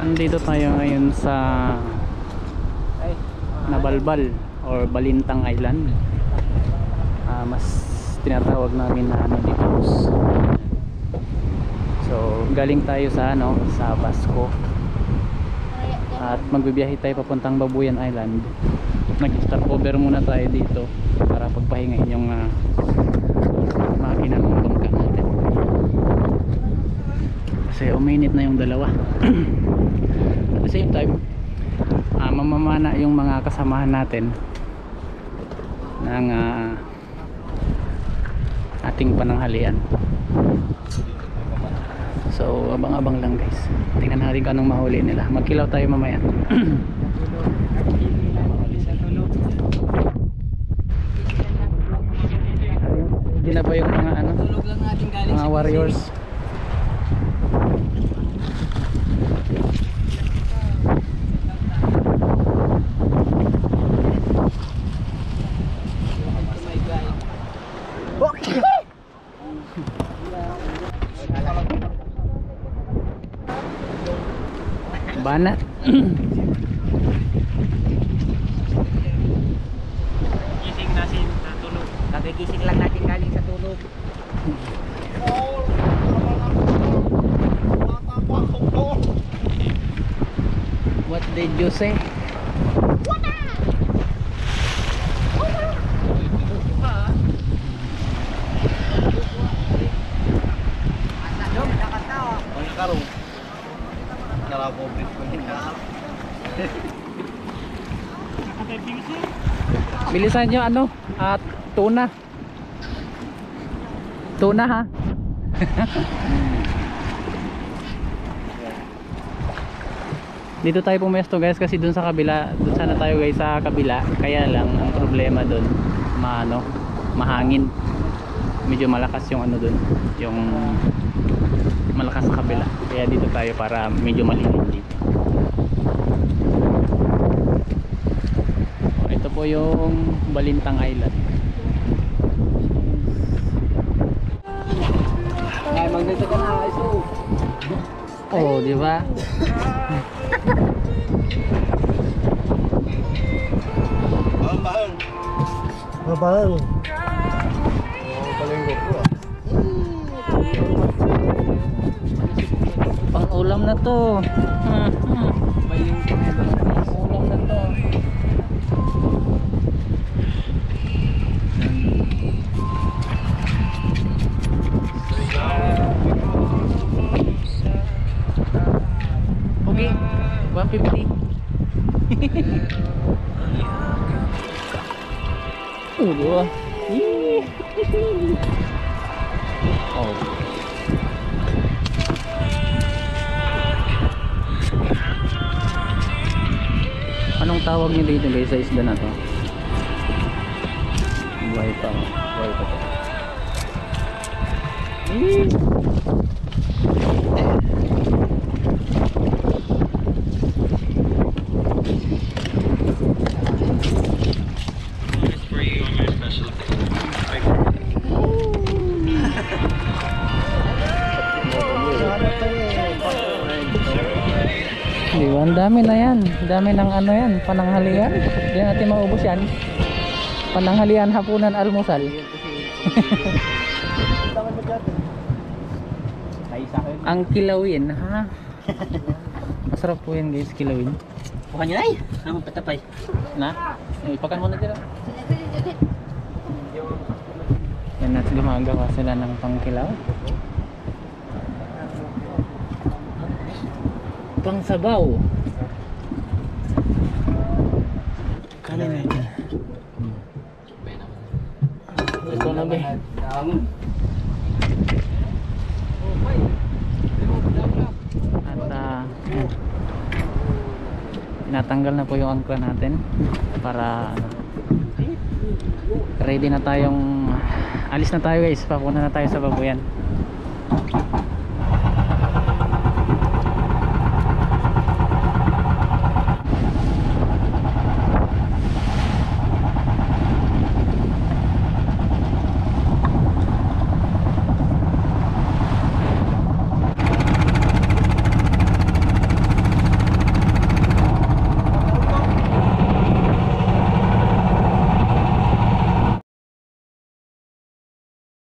Nandito tayo ngayon sa Nabalbal or Balintang Island. Mas tinatawag namin na Nandipos. So galing tayo sa sa Basco at magbibiyahe tayo papuntang Babuyan Island. Nag-stopover muna tayo dito para pagpahingahin yung makina ng bangka natin kasi uminit na yung dalawa. At the same time mamamana yung mga kasamahan natin ng ating pananghalian. So abang-abang lang guys, tingnan natin kung anong mahuli nila. Magkilaw tayo mamaya. Hindi na ba yung mga mga warriors? Banat. Gising natin sa tulog. Kagigising lang natin galing sa tulog. What did you say? Bilisan nyo at tuna ha. Dito tayo pumesto guys kasi dun sa kabila, dun sana tayo guys sa kabila, kaya lang ang problema dun mahangin, medyo malakas yung dun, yung malakas sa kabila, kaya dito tayo para medyo malinis dito. Ito po yung Balintang Island. Ay, magdito ka na, iso. Oh, di ba? Bahang. Bahang. Pang ulam na to. Pang ulam na to. Okay, 150. Ulo. Oh. Anong tawag niyo dito guys sa isda na to? Buhay pa. Buhay pa to. Diba, ang dami na yan. Dami ng yan, pananghalian. Hindi natin maubos yan. Pananghalian, hapunan, almusal. Ang kilawin, ha? Masarap po yan guys, kilawin. Bukan nyo na eh. Naman patapay. Na? Ipakan mo na dito. Yan at gumagawa sila ng pangkilaw. Pang sabaw. Kanin natin. Ito na ba? At tinatanggal na po yung angkla natin para ready na tayong alis na tayo guys, papunta na tayo sa Babuyan.